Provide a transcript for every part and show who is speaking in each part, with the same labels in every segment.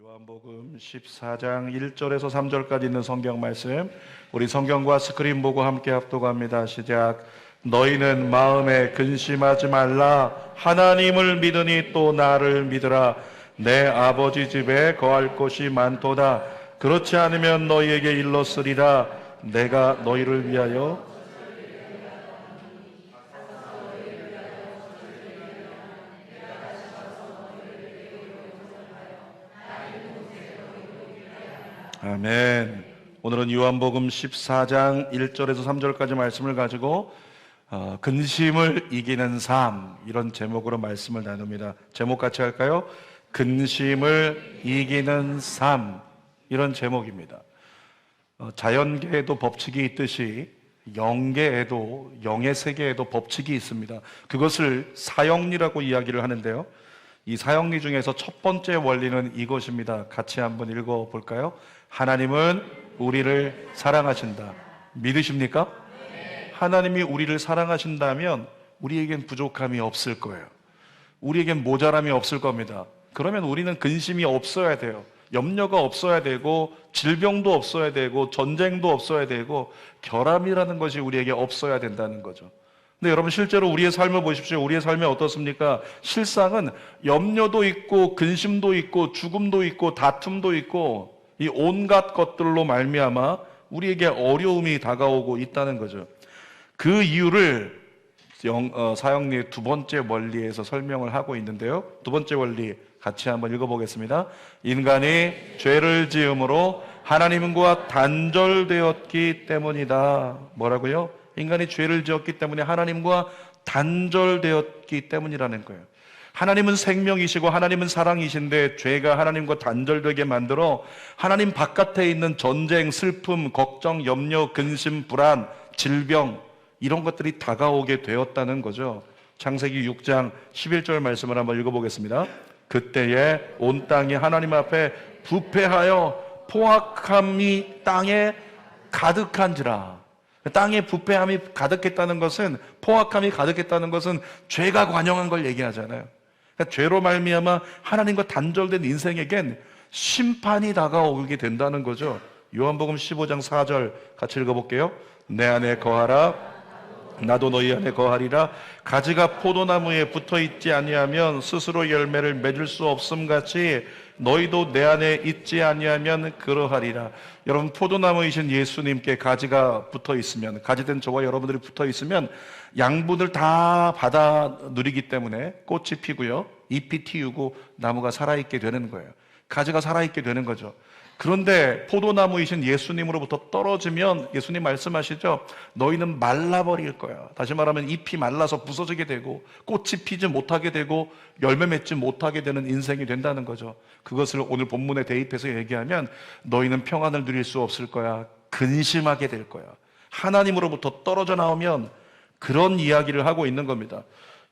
Speaker 1: 요한복음 14장 1절에서 3절까지 있는 성경 말씀, 우리 성경과 스크린 보고 함께 합독합니다. 시작. 너희는 마음에 근심하지 말라. 하나님을 믿으니 또 나를 믿으라. 내 아버지 집에 거할 곳이 많도다. 그렇지 않으면 너희에게 일렀으리라. 내가 너희를 위하여 아멘. 오늘은 요한복음 14장 1절에서 3절까지 말씀을 가지고 근심을 이기는 삶, 이런 제목으로 말씀을 나눕니다. 제목 같이 할까요? 근심을 이기는 삶, 이런 제목입니다. 자연계에도 법칙이 있듯이 영계에도, 영의 세계에도 법칙이 있습니다. 그것을 사형리라고 이야기를 하는데요, 이 사형리 중에서 첫 번째 원리는 이것입니다. 같이 한번 읽어볼까요? 하나님은 우리를 사랑하신다. 믿으십니까? 네. 하나님이 우리를 사랑하신다면 우리에겐 부족함이 없을 거예요. 우리에겐 모자람이 없을 겁니다. 그러면 우리는 근심이 없어야 돼요. 염려가 없어야 되고, 질병도 없어야 되고, 전쟁도 없어야 되고, 결함이라는 것이 우리에게 없어야 된다는 거죠. 근데 여러분, 실제로 우리의 삶을 보십시오. 우리의 삶이 어떻습니까? 실상은 염려도 있고, 근심도 있고, 죽음도 있고, 다툼도 있고, 이 온갖 것들로 말미암아 우리에게 어려움이 다가오고 있다는 거죠. 그 이유를 사형리의 두 번째 원리에서 설명을 하고 있는데요, 두 번째 원리 같이 한번 읽어보겠습니다. 인간이 죄를 지음으로 하나님과 단절되었기 때문이다. 뭐라고요? 인간이 죄를 지었기 때문에 하나님과 단절되었기 때문이라는 거예요. 하나님은 생명이시고 하나님은 사랑이신데 죄가 하나님과 단절되게 만들어 하나님 바깥에 있는 전쟁, 슬픔, 걱정, 염려, 근심, 불안, 질병, 이런 것들이 다가오게 되었다는 거죠. 창세기 6장 11절 말씀을 한번 읽어보겠습니다. 그때에 온 땅이 하나님 앞에 부패하여 포악함이 땅에 가득한지라. 땅에 부패함이 가득했다는 것은, 포악함이 가득했다는 것은 죄가 관영한 걸 얘기하잖아요. 그러니까 죄로 말미암아 하나님과 단절된 인생에겐 심판이 다가오게 된다는 거죠. 요한복음 15장 4절 같이 읽어볼게요. 내 안에 거하라, 나도 너희 안에 거하리라. 가지가 포도나무에 붙어있지 아니하면 스스로 열매를 맺을 수 없음 같이 너희도 내 안에 있지 아니하면 그러하리라. 여러분, 포도나무이신 예수님께 가지가 붙어있으면, 가지된 저와 여러분들이 붙어있으면 양분을 다 받아 누리기 때문에 꽃이 피고요, 잎이 틔우고 나무가 살아있게 되는 거예요. 가지가 살아있게 되는 거죠. 그런데 포도나무이신 예수님으로부터 떨어지면 예수님 말씀하시죠. 너희는 말라버릴 거야. 다시 말하면 잎이 말라서 부서지게 되고, 꽃이 피지 못하게 되고, 열매 맺지 못하게 되는 인생이 된다는 거죠. 그것을 오늘 본문에 대입해서 얘기하면 너희는 평안을 누릴 수 없을 거야. 근심하게 될 거야. 하나님으로부터 떨어져 나오면 그런 이야기를 하고 있는 겁니다.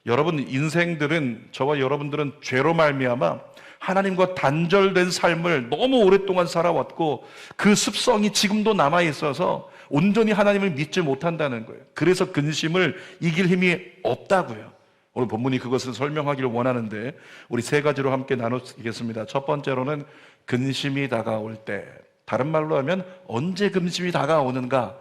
Speaker 1: 여러분, 인생들은, 저와 여러분들은 죄로 말미암아 하나님과 단절된 삶을 너무 오랫동안 살아왔고, 그 습성이 지금도 남아있어서 온전히 하나님을 믿지 못한다는 거예요. 그래서 근심을 이길 힘이 없다고요. 오늘 본문이 그것을 설명하기를 원하는데, 우리 세 가지로 함께 나누겠습니다. 첫 번째로는 근심이 다가올 때, 다른 말로 하면 언제 근심이 다가오는가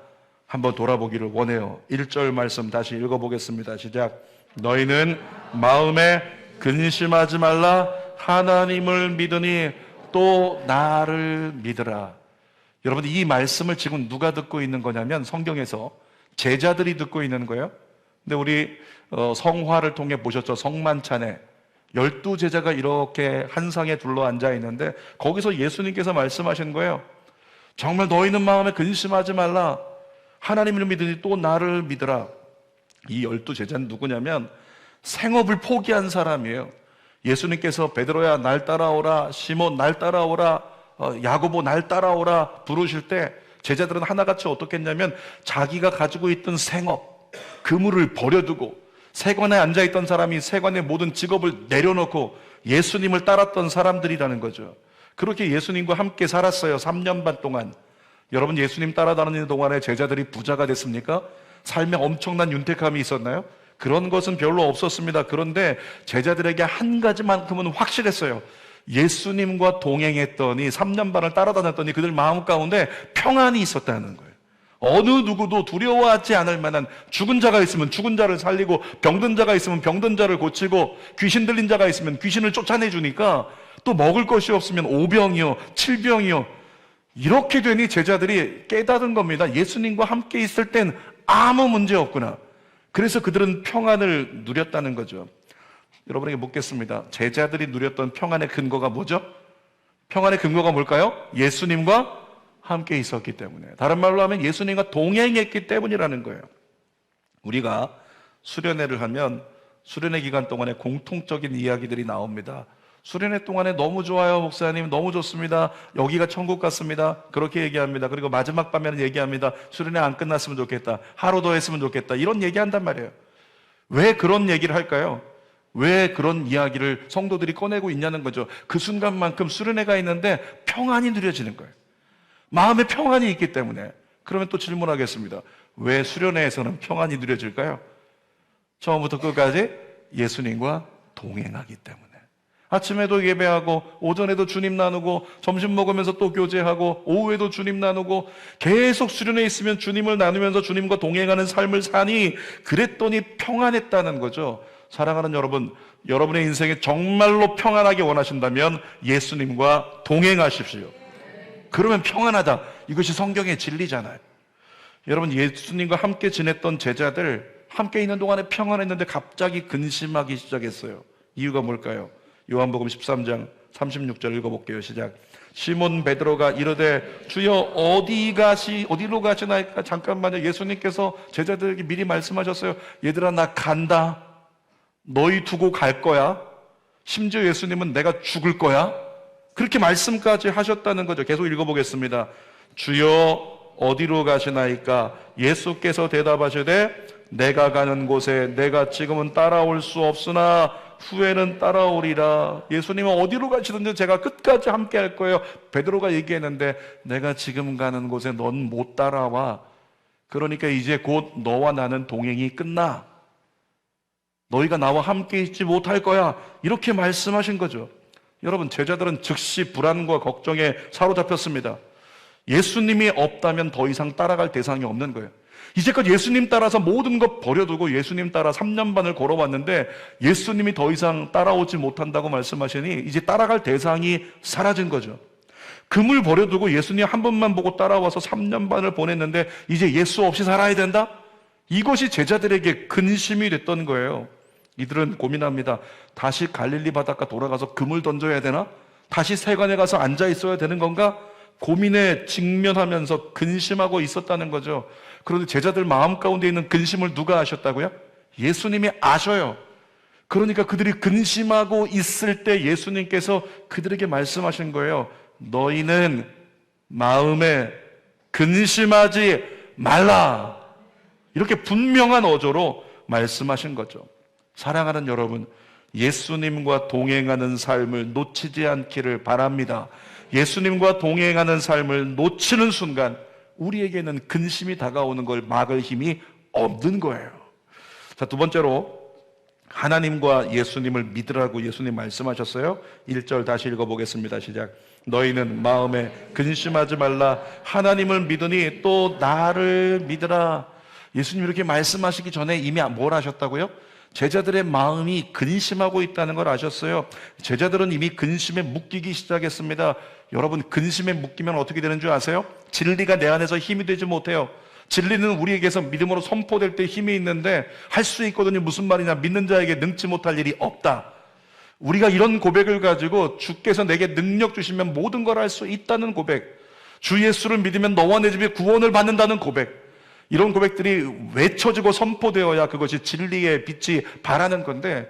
Speaker 1: 한번 돌아보기를 원해요. 1절 말씀 다시 읽어보겠습니다. 시작. 너희는 마음에 근심하지 말라. 하나님을 믿으니 또 나를 믿으라. 여러분, 이 말씀을 지금 누가 듣고 있는 거냐면 성경에서 제자들이 듣고 있는 거예요. 근데 우리 성화를 통해 보셨죠? 성만찬에 12제자가 이렇게 한 상에 둘러 앉아 있는데, 거기서 예수님께서 말씀하신 거예요. 정말 너희는 마음에 근심하지 말라. 하나님을 믿으니 또 나를 믿으라. 이 12제자는 누구냐면 생업을 포기한 사람이에요. 예수님께서 베드로야 날 따라오라, 시몬 날 따라오라, 야고보 날 따라오라 부르실 때 제자들은 하나같이 어떻게 했냐면 자기가 가지고 있던 생업, 그물을 버려두고, 세관에 앉아있던 사람이 세관의 모든 직업을 내려놓고 예수님을 따랐던 사람들이라는 거죠. 그렇게 예수님과 함께 살았어요. 3년 반 동안. 여러분, 예수님 따라다니는 동안에 제자들이 부자가 됐습니까? 삶에 엄청난 윤택함이 있었나요? 그런 것은 별로 없었습니다. 그런데 제자들에게 한 가지만큼은 확실했어요. 예수님과 동행했더니 3년 반을 따라다녔더니 그들 마음 가운데 평안이 있었다는 거예요. 어느 누구도 두려워하지 않을 만한, 죽은 자가 있으면 죽은 자를 살리고 병든 자가 있으면 병든 자를 고치고 귀신 들린 자가 있으면 귀신을 쫓아내주니까, 또 먹을 것이 없으면 오병이요 칠병이요, 이렇게 되니 제자들이 깨닫은 겁니다. 예수님과 함께 있을 땐 아무 문제 없구나. 그래서 그들은 평안을 누렸다는 거죠. 여러분에게 묻겠습니다. 제자들이 누렸던 평안의 근거가 뭐죠? 평안의 근거가 뭘까요? 예수님과 함께 있었기 때문에, 다른 말로 하면 예수님과 동행했기 때문이라는 거예요. 우리가 수련회를 하면 수련회 기간 동안에 공통적인 이야기들이 나옵니다. 수련회 동안에 너무 좋아요, 목사님, 너무 좋습니다, 여기가 천국 같습니다, 그렇게 얘기합니다. 그리고 마지막 밤에는 얘기합니다. 수련회 안 끝났으면 좋겠다, 하루 더 했으면 좋겠다, 이런 얘기한단 말이에요. 왜 그런 얘기를 할까요? 왜 그런 이야기를 성도들이 꺼내고 있냐는 거죠. 그 순간만큼 수련회가 있는데 평안이 누려지는 거예요. 마음에 평안이 있기 때문에. 그러면 또 질문하겠습니다. 왜 수련회에서는 평안이 누려질까요? 처음부터 끝까지 예수님과 동행하기 때문에. 아침에도 예배하고, 오전에도 주님 나누고, 점심 먹으면서 또 교제하고, 오후에도 주님 나누고, 계속 수련회에 있으면 주님을 나누면서 주님과 동행하는 삶을 사니, 그랬더니 평안했다는 거죠. 사랑하는 여러분, 여러분의 인생에 정말로 평안하게 원하신다면 예수님과 동행하십시오. 그러면 평안하다, 이것이 성경의 진리잖아요. 여러분, 예수님과 함께 지냈던 제자들, 함께 있는 동안에 평안했는데 갑자기 근심하기 시작했어요. 이유가 뭘까요? 요한복음 13장 36절 읽어볼게요. 시작. 시몬 베드로가 이르되 주여 어디로 가시나이까? 잠깐만요. 예수님께서 제자들에게 미리 말씀하셨어요. 얘들아, 나 간다. 너희 두고 갈 거야. 심지어 예수님은 내가 죽을 거야. 그렇게 말씀까지 하셨다는 거죠. 계속 읽어보겠습니다. 주여 어디로 가시나이까? 예수께서 대답하시되 내가 가는 곳에 내가 지금은 따라올 수 없으나 후에는 따라오리라. 예수님은 어디로 가시든지 제가 끝까지 함께 할 거예요. 베드로가 얘기했는데 내가 지금 가는 곳에 넌 못 따라와. 그러니까 이제 곧 너와 나는 동행이 끝나. 너희가 나와 함께 있지 못할 거야. 이렇게 말씀하신 거죠. 여러분, 제자들은 즉시 불안과 걱정에 사로잡혔습니다. 예수님이 없다면 더 이상 따라갈 대상이 없는 거예요. 이제껏 예수님 따라서 모든 것 버려두고 예수님 따라 3년 반을 걸어왔는데 예수님이 더 이상 따라오지 못한다고 말씀하시니 이제 따라갈 대상이 사라진 거죠. 금을 버려두고 예수님 한 번만 보고 따라와서 3년 반을 보냈는데 이제 예수 없이 살아야 된다? 이것이 제자들에게 근심이 됐던 거예요. 이들은 고민합니다. 다시 갈릴리 바닷가 돌아가서 금을 던져야 되나? 다시 세관에 가서 앉아 있어야 되는 건가? 고민에 직면하면서 근심하고 있었다는 거죠. 그런데 제자들 마음 가운데 있는 근심을 누가 아셨다고요? 예수님이 아셔요. 그러니까 그들이 근심하고 있을 때 예수님께서 그들에게 말씀하신 거예요. 너희는 마음에 근심하지 말라. 이렇게 분명한 어조로 말씀하신 거죠. 사랑하는 여러분, 예수님과 동행하는 삶을 놓치지 않기를 바랍니다. 예수님과 동행하는 삶을 놓치는 순간 우리에게는 근심이 다가오는 걸 막을 힘이 없는 거예요. 자, 두 번째로 하나님과 예수님을 믿으라고 예수님 말씀하셨어요. 1절 다시 읽어보겠습니다. 시작. 너희는 마음에 근심하지 말라. 하나님을 믿으니 또 나를 믿으라. 예수님 이렇게 말씀하시기 전에 이미 뭘 하셨다고요? 제자들의 마음이 근심하고 있다는 걸 아셨어요. 제자들은 이미 근심에 묶이기 시작했습니다. 여러분, 근심에 묶이면 어떻게 되는 줄 아세요? 진리가 내 안에서 힘이 되지 못해요. 진리는 우리에게서 믿음으로 선포될 때 힘이 있는데 할 수 있거든요. 무슨 말이냐? 믿는 자에게 능치 못할 일이 없다. 우리가 이런 고백을 가지고 주께서 내게 능력 주시면 모든 걸 할 수 있다는 고백, 주 예수를 믿으면 너와 내 집이 구원을 받는다는 고백, 이런 고백들이 외쳐지고 선포되어야 그것이 진리의 빛이 발하는 건데,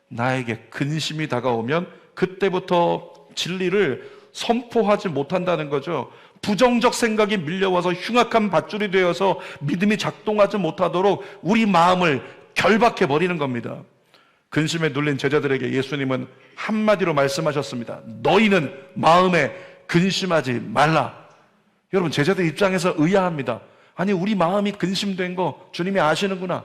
Speaker 1: 나에게 근심이 다가오면 그때부터 진리를 선포하지 못한다는 거죠. 부정적 생각이 밀려와서 흉악한 밧줄이 되어서 믿음이 작동하지 못하도록 우리 마음을 결박해 버리는 겁니다. 근심에 눌린 제자들에게 예수님은 한마디로 말씀하셨습니다. 너희는 마음에 근심하지 말라. 여러분, 제자들 입장에서 의아합니다. 아니, 우리 마음이 근심된 거 주님이 아시는구나.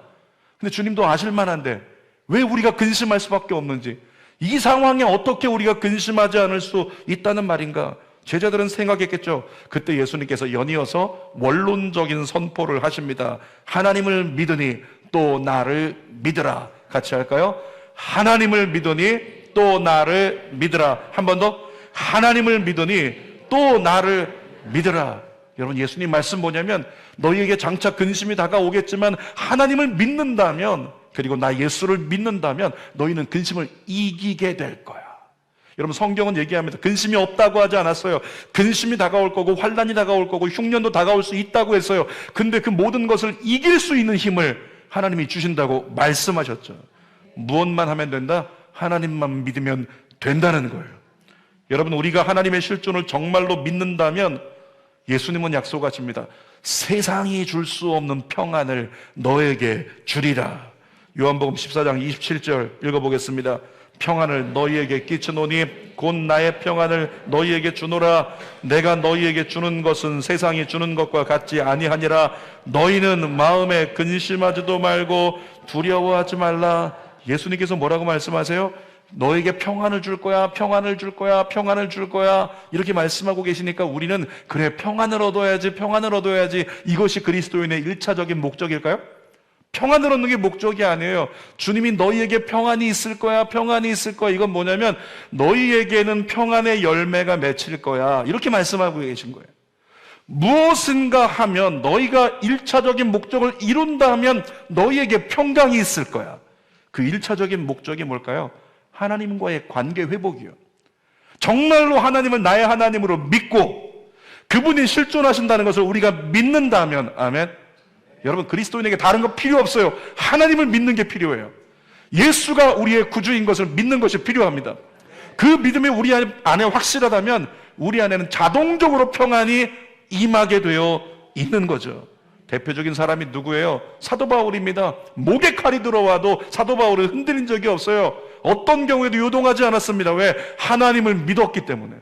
Speaker 1: 근데 주님도 아실 만한데 왜 우리가 근심할 수밖에 없는지, 이 상황에 어떻게 우리가 근심하지 않을 수 있다는 말인가? 제자들은 생각했겠죠. 그때 예수님께서 연이어서 원론적인 선포를 하십니다. 하나님을 믿으니 또 나를 믿으라. 같이 할까요? 하나님을 믿으니 또 나를 믿으라. 한 번 더. 하나님을 믿으니 또 나를 믿으라. 여러분, 예수님 말씀 뭐냐면 너희에게 장차 근심이 다가오겠지만 하나님을 믿는다면, 그리고 나 예수를 믿는다면 너희는 근심을 이기게 될 거야. 여러분, 성경은 얘기합니다. 근심이 없다고 하지 않았어요. 근심이 다가올 거고 환난이 다가올 거고 흉년도 다가올 수 있다고 했어요. 근데 그 모든 것을 이길 수 있는 힘을 하나님이 주신다고 말씀하셨죠. 무엇만 하면 된다? 하나님만 믿으면 된다는 거예요. 여러분, 우리가 하나님의 실존을 정말로 믿는다면 예수님은 약속하십니다. 세상이 줄 수 없는 평안을 너에게 주리라. 요한복음 14장 27절 읽어보겠습니다. 평안을 너희에게 끼치노니 곧 나의 평안을 너희에게 주노라. 내가 너희에게 주는 것은 세상이 주는 것과 같지 아니하니라. 너희는 마음에 근심하지도 말고 두려워하지 말라. 예수님께서 뭐라고 말씀하세요? 너에게 평안을 줄 거야, 평안을 줄 거야, 평안을 줄 거야, 이렇게 말씀하고 계시니까 우리는 그래, 평안을 얻어야지, 평안을 얻어야지, 이것이 그리스도인의 1차적인 목적일까요? 평안을 얻는 게 목적이 아니에요. 주님이 너희에게 평안이 있을 거야, 평안이 있을 거야. 이건 뭐냐면 너희에게는 평안의 열매가 맺힐 거야, 이렇게 말씀하고 계신 거예요. 무엇인가 하면 너희가 1차적인 목적을 이룬다면 너희에게 평강이 있을 거야. 그 1차적인 목적이 뭘까요? 하나님과의 관계 회복이요. 정말로 하나님을 나의 하나님으로 믿고 그분이 실존하신다는 것을 우리가 믿는다면, 아멘. 여러분, 그리스도인에게 다른 거 필요 없어요. 하나님을 믿는 게 필요해요. 예수가 우리의 구주인 것을 믿는 것이 필요합니다. 그 믿음이 우리 안에 확실하다면 우리 안에는 자동적으로 평안이 임하게 되어 있는 거죠. 대표적인 사람이 누구예요? 사도 바울입니다. 목에 칼이 들어와도 사도 바울은 흔들린 적이 없어요. 어떤 경우에도 요동하지 않았습니다. 왜? 하나님을 믿었기 때문에.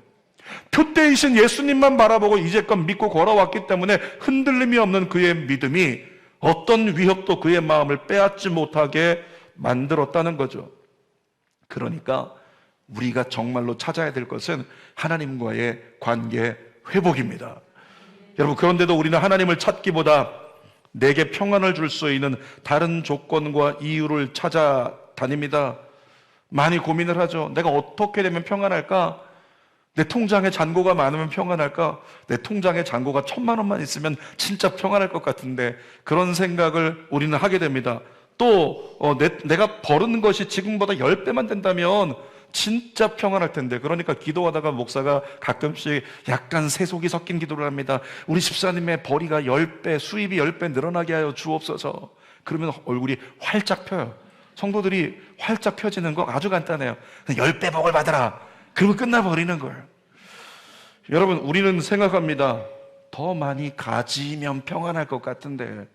Speaker 1: 표대이신 예수님만 바라보고 이제껏 믿고 걸어왔기 때문에 흔들림이 없는 그의 믿음이 어떤 위협도 그의 마음을 빼앗지 못하게 만들었다는 거죠. 그러니까 우리가 정말로 찾아야 될 것은 하나님과의 관계 회복입니다. 여러분, 그런데도 우리는 하나님을 찾기보다 내게 평안을 줄 수 있는 다른 조건과 이유를 찾아다닙니다. 많이 고민을 하죠. 내가 어떻게 되면 평안할까? 내 통장에 잔고가 많으면 평안할까? 내 통장에 잔고가 1,000만 원만 있으면 진짜 평안할 것 같은데, 그런 생각을 우리는 하게 됩니다. 또 내가 버는 것이 지금보다 10배만 된다면 진짜 평안할 텐데. 그러니까 기도하다가 목사가 가끔씩 약간 세속이 섞인 기도를 합니다. 우리 집사님의 벌이가 10배, 수입이 10배 늘어나게 하여 주옵소서. 그러면 얼굴이 활짝 펴요. 성도들이 활짝 펴지는 거 아주 간단해요. 10배 복을 받아라. 그러면 끝나버리는 거예요. 여러분, 우리는 생각합니다. 더 많이 가지면 평안할 것 같은데,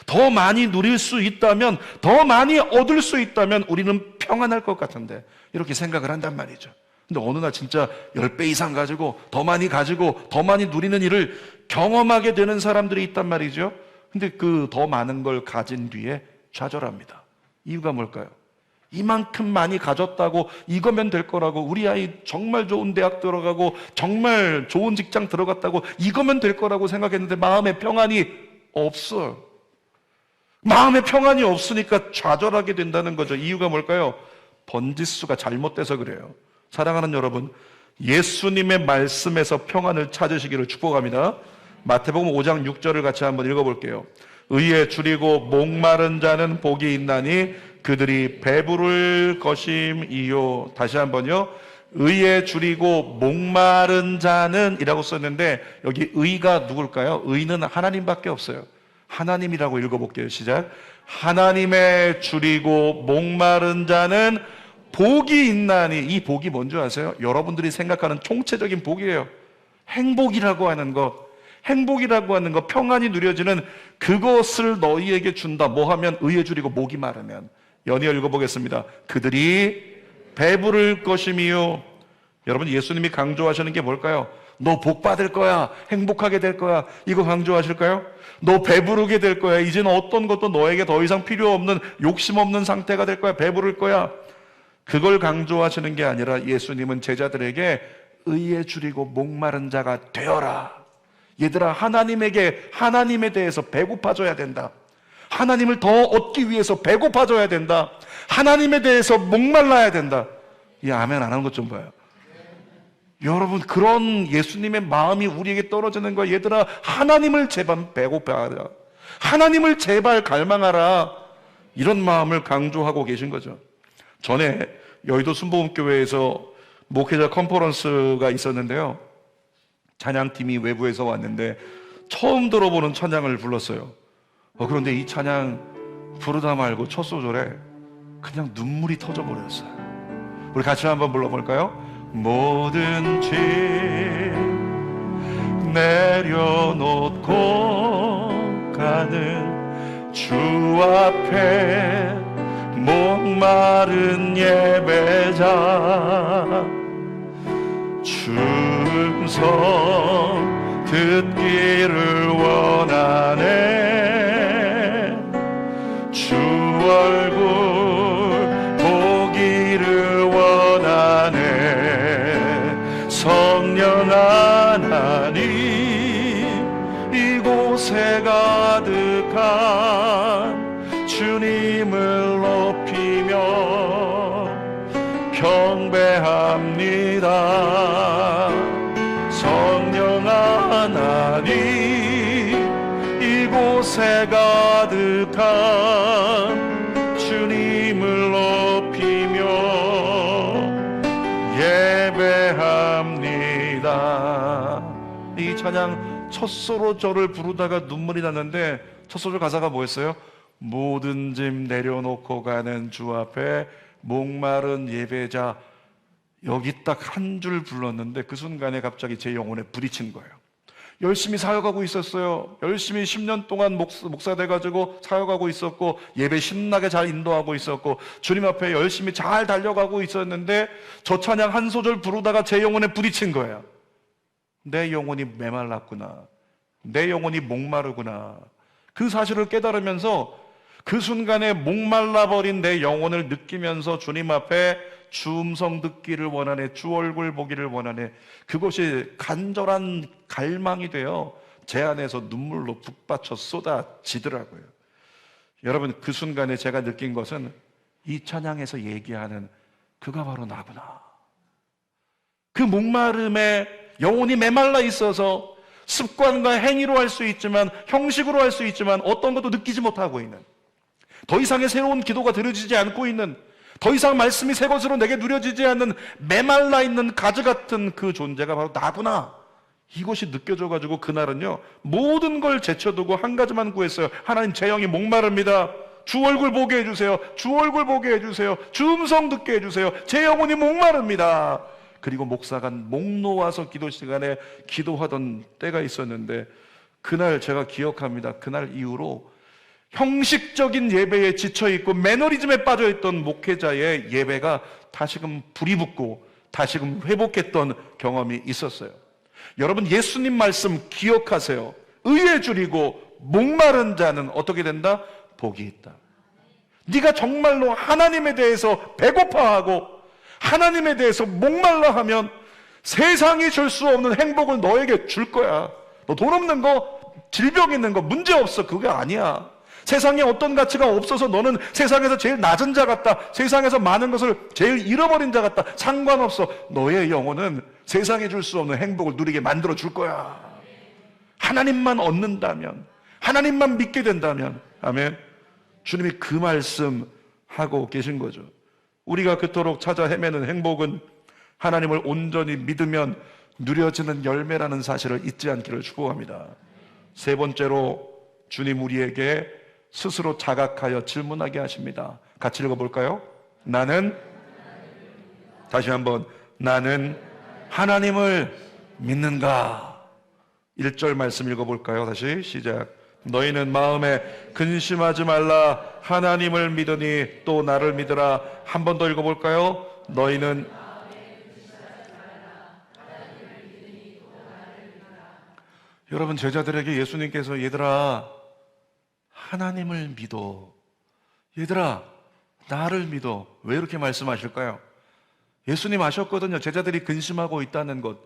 Speaker 1: 더 많이 누릴 수 있다면, 더 많이 얻을 수 있다면 우리는 평안할 것 같은데, 이렇게 생각을 한단 말이죠. 근데 어느 날 진짜 10배 이상 가지고 더 많이 누리는 일을 경험하게 되는 사람들이 있단 말이죠. 근데 그 더 많은 걸 가진 뒤에 좌절합니다. 이유가 뭘까요? 이만큼 많이 가졌다고 이거면 될 거라고, 우리 아이 정말 좋은 대학 들어가고 정말 좋은 직장 들어갔다고 이거면 될 거라고 생각했는데 마음에 평안이 없어요. 마음에 평안이 없으니까 좌절하게 된다는 거죠. 이유가 뭘까요? 번지수가 잘못돼서 그래요. 사랑하는 여러분, 예수님의 말씀에서 평안을 찾으시기를 축복합니다. 마태복음 5장 6절을 같이 한번 읽어볼게요. 의에 줄이고 목마른 자는 복이 있나니 그들이 배부를 것임이요. 다시 한번요. 의에 줄이고 목마른 자는 이라고 썼는데, 여기 의가 누굴까요? 의는 하나님밖에 없어요. 하나님이라고 읽어볼게요. 시작. 하나님에 줄이고 목마른 자는 복이 있나니. 이 복이 뭔지 아세요? 여러분들이 생각하는 총체적인 복이에요. 행복이라고 하는 것, 평안이 누려지는 그것을 너희에게 준다. 뭐 하면? 의에 줄이고 목이 마르면. 연이어 읽어보겠습니다. 그들이 배부를 것임이요. 여러분, 예수님이 강조하시는 게 뭘까요? 너 복 받을 거야, 행복하게 될 거야, 이거 강조하실까요? 너 배부르게 될 거야, 이제는 어떤 것도 너에게 더 이상 필요 없는, 욕심 없는 상태가 될 거야, 배부를 거야. 그걸 강조하시는 게 아니라 예수님은 제자들에게 의에 줄이고 목마른 자가 되어라. 얘들아, 하나님에 대해서 배고파져야 된다. 하나님을 더 얻기 위해서 배고파져야 된다. 하나님에 대해서 목말라야 된다. 이 아멘 안 하는 것 좀 봐요. 여러분, 그런 예수님의 마음이 우리에게 떨어지는 거야. 얘들아, 하나님을 제발 배고파하라. 하나님을 제발 갈망하라. 이런 마음을 강조하고 계신 거죠. 전에 여의도 순복음교회에서 목회자 컨퍼런스가 있었는데요, 찬양팀이 외부에서 왔는데 처음 들어보는 찬양을 불렀어요. 그런데 이 찬양 부르다 말고 첫 소절에 그냥 눈물이 터져버렸어요. 우리 같이 한번 불러볼까요? 모든 짐 내려놓고 가는 주 앞에 목마른 예배자, 주 음성 듣기를 원하네. 주 얼굴 보기를 원하네. 성령 하나님 이곳에 가득한 주님을 높이며 경배합니다. 성령 하나님 이곳에 가득한 주님을 높이며 예배합니다. 이 찬양 첫 소절을 부르다가 눈물이 났는데, 첫 소절 가사가 뭐였어요? 모든 짐 내려놓고 가는 주 앞에 목마른 예배자. 여기 딱 한 줄 불렀는데 그 순간에 갑자기 제 영혼에 부딪힌 거예요. 열심히 사역하고 있었어요. 열심히 10년 동안 목사 돼가지고 사역하고 있었고, 예배 신나게 잘 인도하고 있었고, 주님 앞에 열심히 잘 달려가고 있었는데 저 찬양 한 소절 부르다가 제 영혼에 부딪힌 거예요. 내 영혼이 메말랐구나. 내 영혼이 목마르구나. 그 사실을 깨달으면서 그 순간에 목말라버린 내 영혼을 느끼면서 주님 앞에 주 음성 듣기를 원하네, 주 얼굴 보기를 원하네. 그것이 간절한 갈망이 되어 제 안에서 눈물로 북받쳐 쏟아지더라고요. 여러분, 그 순간에 제가 느낀 것은 이 찬양에서 얘기하는 그가 바로 나구나. 그 목마름에 영혼이 메말라 있어서 습관과 행위로 할 수 있지만, 형식으로 할 수 있지만 어떤 것도 느끼지 못하고 있는, 더 이상의 새로운 기도가 들어지지 않고 있는, 더 이상 말씀이 새 것으로 내게 누려지지 않는 메말라 있는 가지 같은 그 존재가 바로 나구나. 이것이 느껴져가지고 그날은요, 모든 걸 제쳐두고 한 가지만 구했어요. 하나님, 제 영이 목마릅니다. 주 얼굴 보게 해주세요. 주 얼굴 보게 해주세요. 주 음성 듣게 해주세요. 제 영혼이 목마릅니다. 그리고 목사가 목 놓아서 기도 시간에 기도하던 때가 있었는데, 그날 제가 기억합니다. 그날 이후로 형식적인 예배에 지쳐있고 매너리즘에 빠져있던 목회자의 예배가 다시금 불이 붙고 다시금 회복했던 경험이 있었어요. 여러분, 예수님 말씀 기억하세요. 의에 줄이고 목마른 자는 어떻게 된다? 복이 있다. 네가 정말로 하나님에 대해서 배고파하고 하나님에 대해서 목말라 하면 세상이 줄 수 없는 행복을 너에게 줄 거야. 너 돈 없는 거, 질병 있는 거 문제 없어. 그게 아니야. 세상에 어떤 가치가 없어서 너는 세상에서 제일 낮은 자 같다, 세상에서 많은 것을 제일 잃어버린 자 같다, 상관없어. 너의 영혼은 세상에 줄 수 없는 행복을 누리게 만들어 줄 거야. 하나님만 얻는다면, 하나님만 믿게 된다면. 아멘. 주님이 그 말씀 하고 계신 거죠. 우리가 그토록 찾아 헤매는 행복은 하나님을 온전히 믿으면 누려지는 열매라는 사실을 잊지 않기를 축복합니다. 세 번째로, 주님 우리에게 스스로 자각하여 질문하게 하십니다. 같이 읽어볼까요? 다시 한번, 나는 하나님을 믿는가? 1절 말씀 읽어볼까요? 다시 시작. 너희는 마음에 근심하지 말라. 하나님을 믿으니 또 나를 믿으라. 한 번 더 읽어볼까요? 너희는 여러분, 제자들에게 예수님께서 얘들아 하나님을 믿어, 얘들아 나를 믿어. 왜 이렇게 말씀하실까요? 예수님 아셨거든요. 제자들이 근심하고 있다는 것.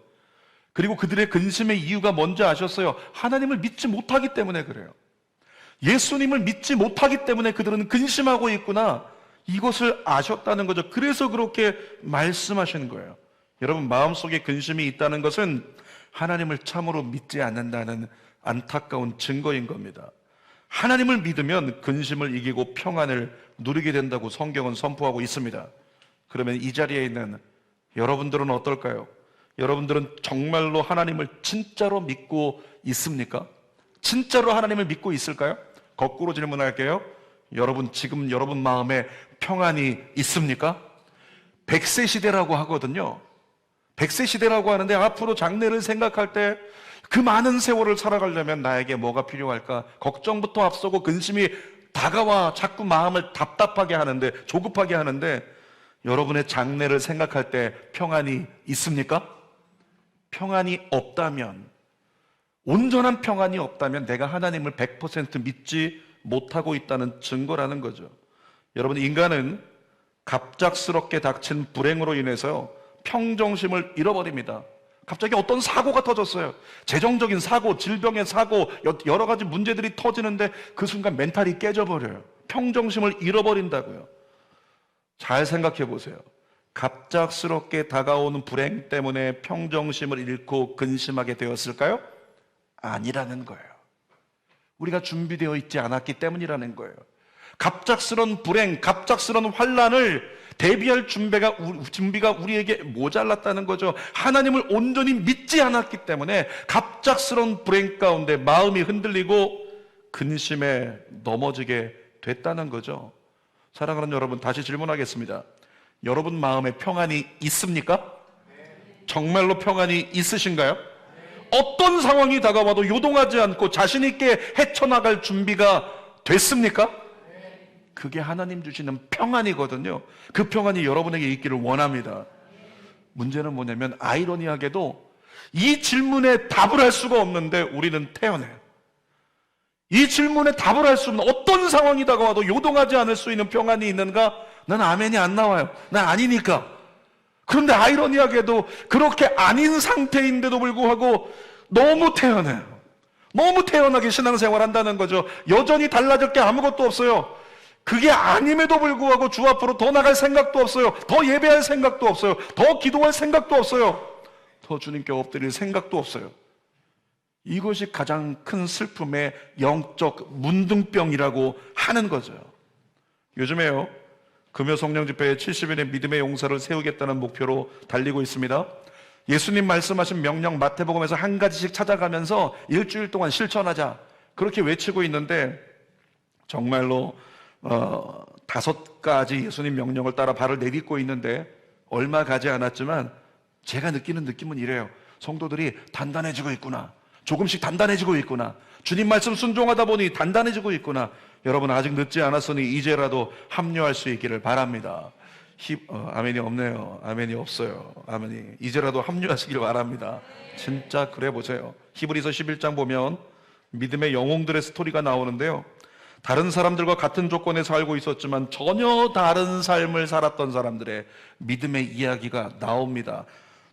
Speaker 1: 그리고 그들의 근심의 이유가 뭔지 아셨어요. 하나님을 믿지 못하기 때문에 그래요. 예수님을 믿지 못하기 때문에 그들은 근심하고 있구나, 이것을 아셨다는 거죠. 그래서 그렇게 말씀하시는 거예요. 여러분, 마음속에 근심이 있다는 것은 하나님을 참으로 믿지 않는다는 안타까운 증거인 겁니다. 하나님을 믿으면 근심을 이기고 평안을 누리게 된다고 성경은 선포하고 있습니다. 그러면 이 자리에 있는 여러분들은 어떨까요? 여러분들은 정말로 하나님을 진짜로 믿고 있습니까? 진짜로 하나님을 믿고 있을까요? 거꾸로 질문할게요. 여러분, 지금 여러분 마음에 평안이 있습니까? 100세 시대라고 하거든요. 100세 시대라고 하는데 앞으로 장래를 생각할 때 그 많은 세월을 살아가려면 나에게 뭐가 필요할까? 걱정부터 앞서고 근심이 다가와 자꾸 마음을 답답하게 하는데, 조급하게 하는데, 여러분의 장래를 생각할 때 평안이 있습니까? 평안이 없다면, 온전한 평안이 없다면 내가 하나님을 100% 믿지 못하고 있다는 증거라는 거죠. 여러분, 인간은 갑작스럽게 닥친 불행으로 인해서 평정심을 잃어버립니다. 갑자기 어떤 사고가 터졌어요. 재정적인 사고, 질병의 사고, 여러 가지 문제들이 터지는데 그 순간 멘탈이 깨져버려요. 평정심을 잃어버린다고요. 잘 생각해 보세요. 갑작스럽게 다가오는 불행 때문에 평정심을 잃고 근심하게 되었을까요? 아니라는 거예요. 우리가 준비되어 있지 않았기 때문이라는 거예요. 갑작스런 불행, 갑작스런 환난을 대비할 준비가 우리에게 모자랐다는 거죠. 하나님을 온전히 믿지 않았기 때문에 갑작스런 불행 가운데 마음이 흔들리고 근심에 넘어지게 됐다는 거죠. 사랑하는 여러분, 다시 질문하겠습니다. 여러분 마음에 평안이 있습니까? 정말로 평안이 있으신가요? 어떤 상황이 다가와도 요동하지 않고 자신 있게 헤쳐나갈 준비가 됐습니까? 그게 하나님 주시는 평안이거든요. 그 평안이 여러분에게 있기를 원합니다. 문제는 뭐냐면 아이러니하게도 이 질문에 답을 할 수가 없는데 우리는 태어나요. 이 질문에 답을 할 수 없는, 어떤 상황이 다가와도 요동하지 않을 수 있는 평안이 있는가? 난 아멘이 안 나와요. 난 아니니까. 그런데 아이러니하게도 그렇게 아닌 상태인데도 불구하고 너무 태어나요. 너무 태연하게 신앙생활 한다는 거죠. 여전히 달라질 게 아무것도 없어요. 그게 아님에도 불구하고 주 앞으로 더 나갈 생각도 없어요. 더 예배할 생각도 없어요. 더 기도할 생각도 없어요. 더 주님께 엎드릴 생각도 없어요. 이것이 가장 큰 슬픔의 영적 문둥병이라고 하는 거죠. 요즘에요, 금요 성령 집회에 70인의 믿음의 용사를 세우겠다는 목표로 달리고 있습니다. 예수님 말씀하신 명령 마태복음에서 한 가지씩 찾아가면서 일주일 동안 실천하자, 그렇게 외치고 있는데 정말로 5가지 예수님 명령을 따라 발을 내딛고 있는데 얼마 가지 않았지만 제가 느끼는 느낌은 이래요. 성도들이 단단해지고 있구나. 조금씩 단단해지고 있구나. 주님 말씀 순종하다 보니 단단해지고 있구나. 여러분, 아직 늦지 않았으니 이제라도 합류할 수 있기를 바랍니다. 아멘이 없네요. 아멘이 없어요. 아멘이. 이제라도 합류하시길 바랍니다. 진짜 그래 보세요. 히브리서 11장 보면 믿음의 영웅들의 스토리가 나오는데요, 다른 사람들과 같은 조건에 살고 있었지만 전혀 다른 삶을 살았던 사람들의 믿음의 이야기가 나옵니다.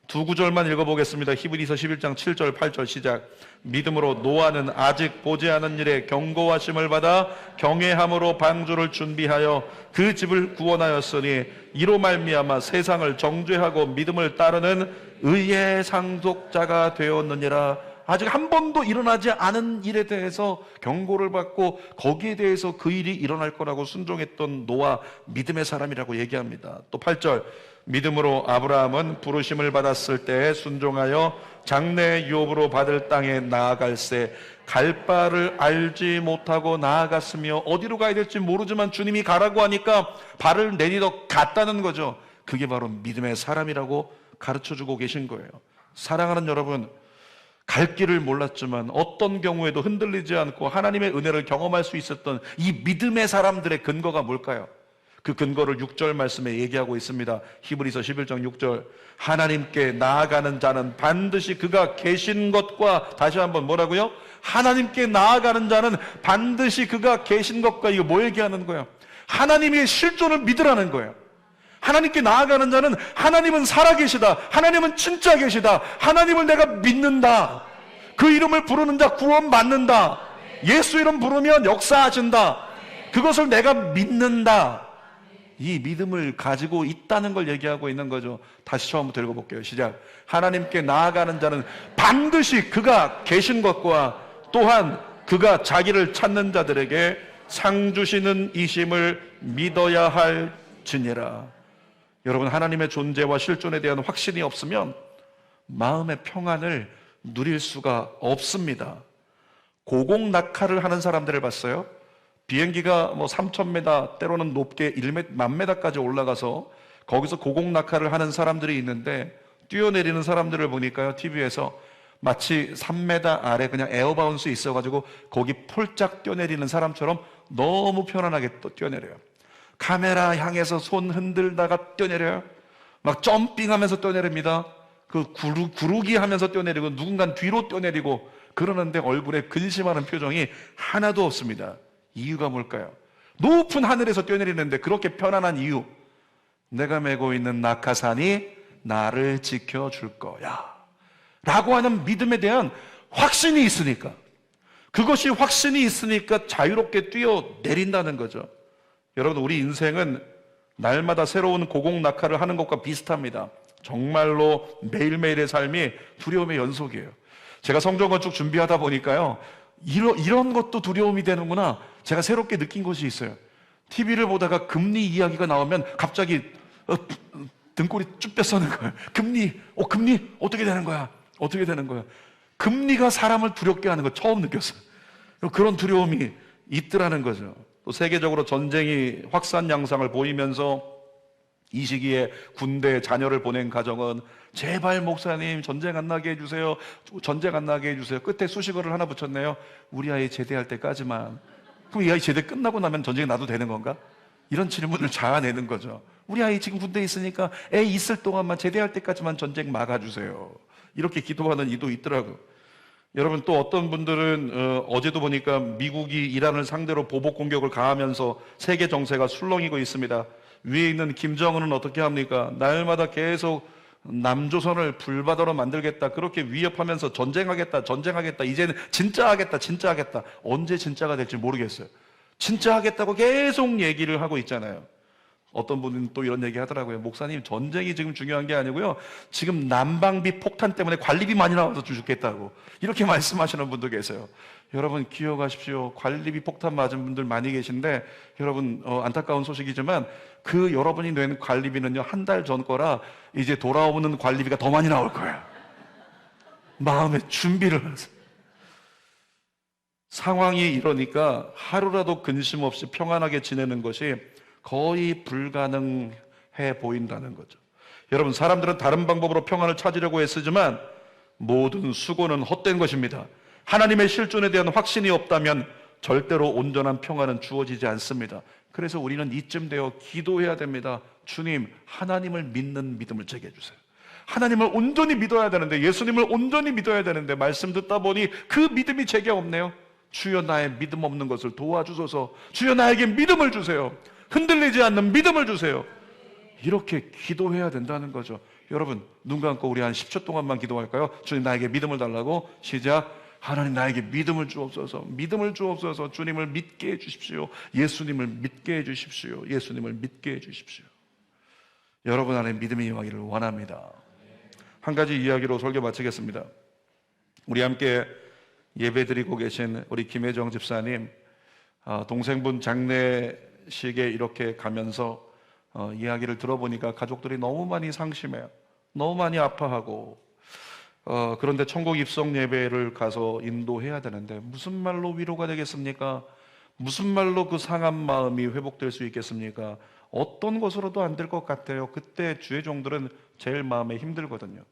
Speaker 1: 2구절만 읽어보겠습니다. 히브리서 11장 7절 8절 시작. 믿음으로 노아는 아직 보지 않은 일에 경고하심을 받아 경외함으로 방주를 준비하여 그 집을 구원하였으니 이로 말미암아 세상을 정죄하고 믿음을 따르는 의의 상속자가 되었느니라. 아직 한 번도 일어나지 않은 일에 대해서 경고를 받고 거기에 대해서 그 일이 일어날 거라고 순종했던 노아, 믿음의 사람이라고 얘기합니다. 또 8절, 믿음으로 아브라함은 부르심을 받았을 때 순종하여 장래 유업으로 받을 땅에 나아갈새 갈 바를 알지 못하고 나아갔으며, 어디로 가야 될지 모르지만 주님이 가라고 하니까 발을 내딛어 갔다는 거죠. 그게 바로 믿음의 사람이라고 가르쳐주고 계신 거예요. 사랑하는 여러분, 갈 길을 몰랐지만 어떤 경우에도 흔들리지 않고 하나님의 은혜를 경험할 수 있었던 이 믿음의 사람들의 근거가 뭘까요? 그 근거를 6절 말씀에 얘기하고 있습니다. 히브리서 11장 6절, 하나님께 나아가는 자는 반드시 그가 계신 것과, 다시 한번 뭐라고요? 하나님께 나아가는 자는 반드시 그가 계신 것과, 이거 뭐 얘기하는 거예요? 하나님의 실존을 믿으라는 거예요. 하나님께 나아가는 자는 하나님은 살아계시다, 하나님은 진짜 계시다, 하나님을 내가 믿는다, 그 이름을 부르는 자 구원받는다, 예수 이름 부르면 역사하신다, 그것을 내가 믿는다, 이 믿음을 가지고 있다는 걸 얘기하고 있는 거죠. 다시 처음부터 읽어볼게요. 시작. 하나님께 나아가는 자는 반드시 그가 계신 것과 또한 그가 자기를 찾는 자들에게 상 주시는 이심을 믿어야 할지니라. 여러분, 하나님의 존재와 실존에 대한 확신이 없으면 마음의 평안을 누릴 수가 없습니다. 고공 낙하를 하는 사람들을 봤어요. 비행기가 3,000m, 때로는 높게 10,000m까지 올라가서 거기서 고공 낙하를 하는 사람들이 있는데, 뛰어내리는 사람들을 보니까요, TV에서 마치 3m 아래 그냥 에어바운스 있어가지고 거기 폴짝 뛰어내리는 사람처럼 너무 편안하게 또 뛰어내려요. 카메라 향해서 손 흔들다가 뛰어내려요. 막 점핑하면서 뛰어내립니다. 그 구르기 하면서 뛰어내리고 누군가 뒤로 뛰어내리고 그러는데 얼굴에 근심하는 표정이 하나도 없습니다. 이유가 뭘까요? 높은 하늘에서 뛰어내리는데 그렇게 편안한 이유, 내가 메고 있는 낙하산이 나를 지켜줄 거야 라고 하는 믿음에 대한 확신이 있으니까, 그것이 확신이 있으니까 자유롭게 뛰어내린다는 거죠. 여러분, 우리 인생은 날마다 새로운 고공 낙하를 하는 것과 비슷합니다. 정말로 매일매일의 삶이 두려움의 연속이에요. 제가 성전 건축 준비하다 보니까요, 이런 것도 두려움이 되는구나, 제가 새롭게 느낀 것이 있어요. TV를 보다가 금리 이야기가 나오면 갑자기 등골이 쭉 뼈서는 거예요. 금리 어떻게 되는 거야? 어떻게 되는 거야? 금리가 사람을 두렵게 하는 거 처음 느꼈어요. 그런 두려움이 있더라는 거죠. 또 세계적으로 전쟁이 확산 양상을 보이면서 이 시기에 군대에 자녀를 보낸 가정은 제발 목사님 전쟁 안 나게 해주세요, 전쟁 안 나게 해주세요. 끝에 수식어를 하나 붙였네요. 우리 아이 제대할 때까지만. 그럼 이 아이 제대 끝나고 나면 전쟁이 나도 되는 건가? 이런 질문을 자아내는 거죠. 우리 아이 지금 군대에 있으니까 애 있을 동안만, 제대할 때까지만 전쟁 막아주세요. 이렇게 기도하는 이도 있더라고요. 여러분, 또 어떤 분들은 어제도 보니까 미국이 이란을 상대로 보복 공격을 가하면서 세계 정세가 술렁이고 있습니다. 위에 있는 김정은은 어떻게 합니까? 날마다 계속 남조선을 불바다로 만들겠다, 그렇게 위협하면서 전쟁하겠다, 이제는 진짜 하겠다. 언제 진짜가 될지 모르겠어요. 진짜 하겠다고 계속 얘기를 하고 있잖아요. 어떤 분은 또 이런 얘기 하더라고요. 목사님, 전쟁이 지금 중요한 게 아니고요, 지금 난방비 폭탄 때문에 관리비 많이 나와서 죽겠다고 이렇게 말씀하시는 분도 계세요. 여러분 기억하십시오. 관리비 폭탄 맞은 분들 많이 계신데, 여러분 안타까운 소식이지만 그 여러분이 낸 관리비는요, 한 달 전 거라 이제 돌아오는 관리비가 더 많이 나올 거예요. 마음의 준비를 하세요. 상황이 이러니까 하루라도 근심 없이 평안하게 지내는 것이 거의 불가능해 보인다는 거죠. 여러분, 사람들은 다른 방법으로 평안을 찾으려고 애쓰지만 모든 수고는 헛된 것입니다. 하나님의 실존에 대한 확신이 없다면 절대로 온전한 평안은 주어지지 않습니다. 그래서 우리는 이쯤 되어 기도해야 됩니다. 주님, 하나님을 믿는 믿음을 제게 해주세요. 하나님을 온전히 믿어야 되는데, 예수님을 온전히 믿어야 되는데 말씀 듣다 보니 그 믿음이 제게 없네요. 주여, 나의 믿음 없는 것을 도와주소서. 주여, 나에게 믿음을 주세요. 흔들리지 않는 믿음을 주세요. 이렇게 기도해야 된다는 거죠. 여러분, 눈 감고 우리 한 10초 동안만 기도할까요? 주님, 나에게 믿음을 달라고. 시작. 하나님, 나에게 믿음을 주옵소서. 믿음을 주옵소서. 주님을 믿게 해주십시오. 예수님을 믿게 해주십시오. 예수님을 믿게 해주십시오. 여러분 안에 믿음이 임하기를 원합니다. 한 가지 이야기로 설교 마치겠습니다. 우리 함께 예배드리고 계신 우리 김혜정 집사님, 동생분 장례식에 이렇게 가면서 이야기를 들어보니까 가족들이 너무 많이 상심해요. 너무 많이 아파하고, 그런데 천국 입성 예배를 가서 인도해야 되는데 무슨 말로 위로가 되겠습니까? 무슨 말로 그 상한 마음이 회복될 수 있겠습니까? 어떤 것으로도 안 될 것 같아요. 그때 주의 종들은 제일 마음에 힘들거든요.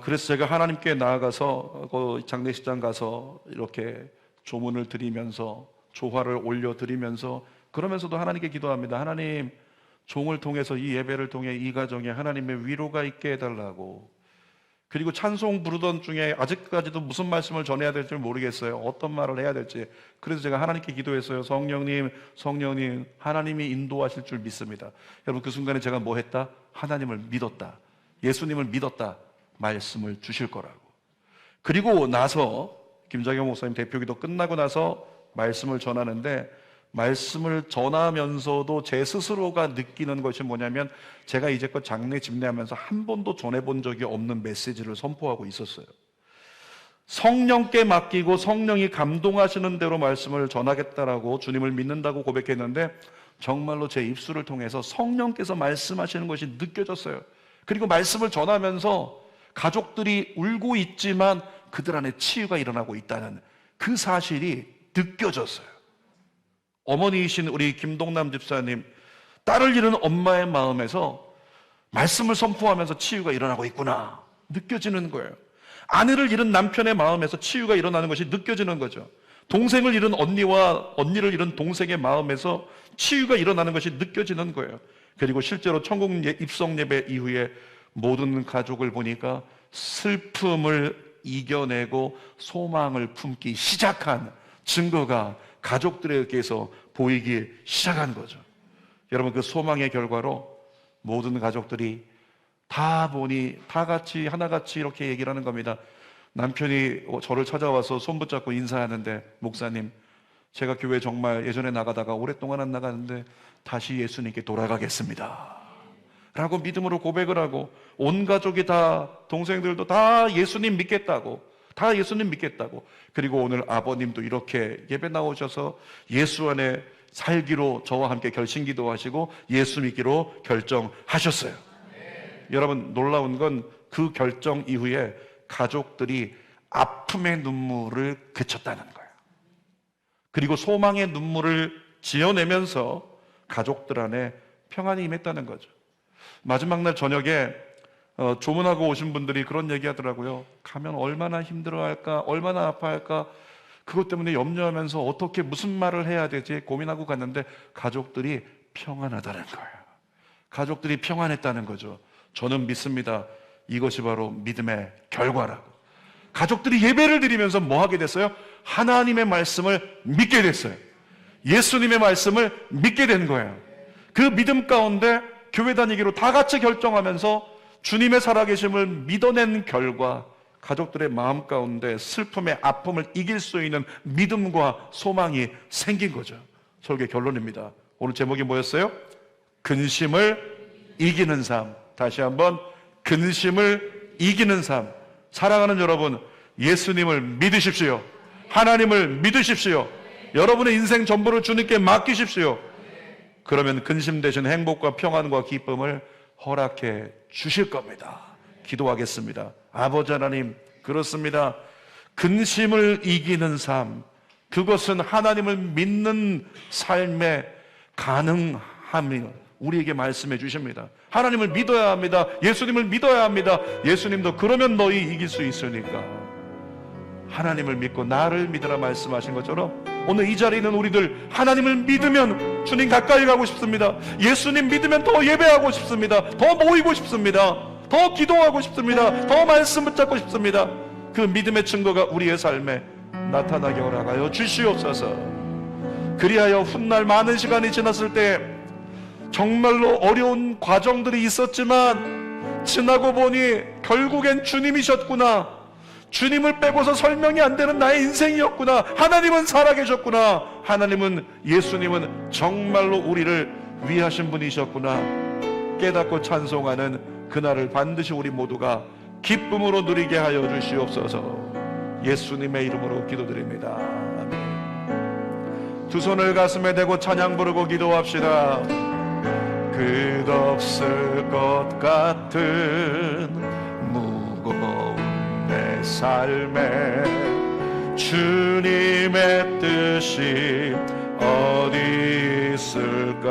Speaker 1: 그래서 제가 하나님께 나아가서 그 장례식장 가서 이렇게 조문을 드리면서 조화를 올려드리면서, 그러면서도 하나님께 기도합니다. 하나님, 종을 통해서 이 예배를 통해 이 가정에 하나님의 위로가 있게 해달라고. 그리고 찬송 부르던 중에 아직까지도 무슨 말씀을 전해야 될지 모르겠어요. 어떤 말을 해야 될지. 그래서 제가 하나님께 기도했어요. 성령님, 성령님, 하나님이 인도하실 줄 믿습니다. 여러분, 그 순간에 제가 뭐 했다? 하나님을 믿었다. 예수님을 믿었다. 말씀을 주실 거라고. 그리고 나서 김장현 목사님 대표기도 끝나고 나서 말씀을 전하는데, 말씀을 전하면서도 제 스스로가 느끼는 것이 뭐냐면, 제가 이제껏 장례 집례하면서 한 번도 전해본 적이 없는 메시지를 선포하고 있었어요. 성령께 맡기고 성령이 감동하시는 대로 말씀을 전하겠다라고 주님을 믿는다고 고백했는데, 정말로 제 입술을 통해서 성령께서 말씀하시는 것이 느껴졌어요. 그리고 말씀을 전하면서 가족들이 울고 있지만 그들 안에 치유가 일어나고 있다는 그 사실이 느껴졌어요. 어머니이신 우리 김동남 집사님, 딸을 잃은 엄마의 마음에서 말씀을 선포하면서 치유가 일어나고 있구나 느껴지는 거예요. 아내를 잃은 남편의 마음에서 치유가 일어나는 것이 느껴지는 거죠. 동생을 잃은 언니와 언니를 잃은 동생의 마음에서 치유가 일어나는 것이 느껴지는 거예요. 그리고 실제로 천국 입성 예배 이후에 모든 가족을 보니까 슬픔을 이겨내고 소망을 품기 시작한 증거가 가족들에게서 보이기 시작한 거죠. 여러분, 그 소망의 결과로 모든 가족들이 다 보니 다 같이 하나같이 이렇게 얘기를 하는 겁니다. 남편이 저를 찾아와서 손 붙잡고 인사하는데, 목사님, 제가 교회 정말 예전에 나가다가 오랫동안 안 나가는데 다시 예수님께 돌아가겠습니다 라고 믿음으로 고백을 하고, 온 가족이 다, 동생들도 다 예수님 믿겠다고, 다 예수님 믿겠다고. 그리고 오늘 아버님도 이렇게 예배 나오셔서 예수 안에 살기로 저와 함께 결심기도 하시고 예수 믿기로 결정하셨어요. 여러분, 놀라운 건 그 결정 이후에 가족들이 아픔의 눈물을 그쳤다는 거예요. 그리고 소망의 눈물을 지어내면서 가족들 안에 평안이 임했다는 거죠. 마지막 날 저녁에 조문하고 오신 분들이 그런 얘기 하더라고요. 가면 얼마나 힘들어할까, 얼마나 아파할까, 그것 때문에 염려하면서 어떻게 무슨 말을 해야 되지 고민하고 갔는데 가족들이 평안하다는 거예요. 가족들이 평안했다는 거죠. 저는 믿습니다. 이것이 바로 믿음의 결과라고. 가족들이 예배를 드리면서 뭐 하게 됐어요? 하나님의 말씀을 믿게 됐어요. 예수님의 말씀을 믿게 된 거예요. 그 믿음 가운데 교회 다니기로 다 같이 결정하면서 주님의 살아계심을 믿어낸 결과, 가족들의 마음 가운데 슬픔의 아픔을 이길 수 있는 믿음과 소망이 생긴 거죠. 설교 결론입니다. 오늘 제목이 뭐였어요? 근심을 이기는 삶. 다시 한번, 근심을 이기는 삶. 사랑하는 여러분, 예수님을 믿으십시오. 하나님을 믿으십시오. 여러분의 인생 전부를 주님께 맡기십시오. 그러면 근심 대신 행복과 평안과 기쁨을 허락해 주실 겁니다. 기도하겠습니다. 아버지 하나님, 그렇습니다. 근심을 이기는 삶, 그것은 하나님을 믿는 삶의 가능함을 우리에게 말씀해 주십니다. 하나님을 믿어야 합니다. 예수님을 믿어야 합니다. 예수님도 그러면 너희 이길 수 있으니까 하나님을 믿고 나를 믿으라 말씀하신 것처럼 오늘 이 자리에 있는 우리들, 하나님을 믿으면 주님 가까이 가고 싶습니다. 예수님 믿으면 더 예배하고 싶습니다. 더 모이고 싶습니다. 더 기도하고 싶습니다. 더 말씀 붙잡고 싶습니다. 그 믿음의 증거가 우리의 삶에 나타나게 허락하여 주시옵소서. 그리하여 훗날 많은 시간이 지났을 때 정말로 어려운 과정들이 있었지만 지나고 보니 결국엔 주님이셨구나, 주님을 빼고서 설명이 안 되는 나의 인생이었구나, 하나님은 살아계셨구나, 하나님은, 예수님은 정말로 우리를 위하신 분이셨구나 깨닫고 찬송하는 그날을 반드시 우리 모두가 기쁨으로 누리게 하여 주시옵소서. 예수님의 이름으로 기도드립니다. 아멘. 두 손을 가슴에 대고 찬양 부르고 기도합시다. 끝없을 것 같은 무거운 내 삶에 주님의 뜻이 어디 있을까?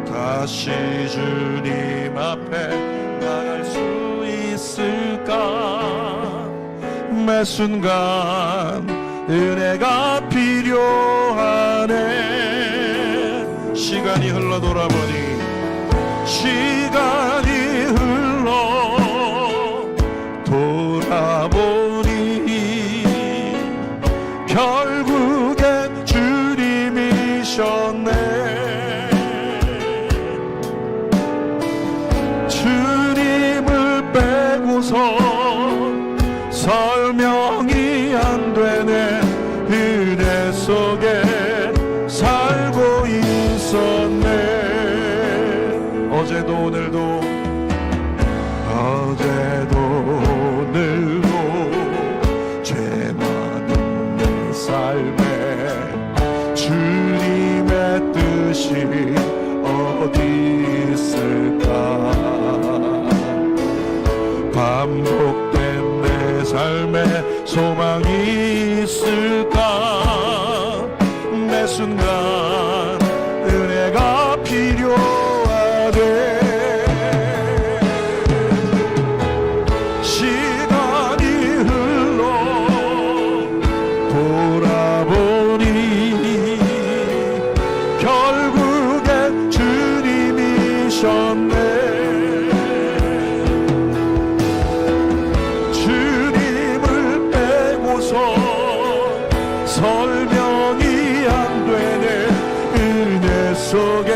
Speaker 1: 다시 주님 앞에 나갈 수 있을까? 매 순간 은혜가 필요하네. 시간이 흘러 돌아보니, 시간이 흘러 빼고서 설명이 안 되네. 은혜 속에 살고 있었네. 어제도 오늘도 오늘도 죄 많은 내 삶에 주님의 뜻이 어디 있을까. 반복된 내 삶에 소망이 있을까. 매 순간 은혜가 필요하대. 시간이 흘러 돌아보니 결국엔 주님이셨네. 주님을 빼고서 설명이 안 되네. 은혜 속에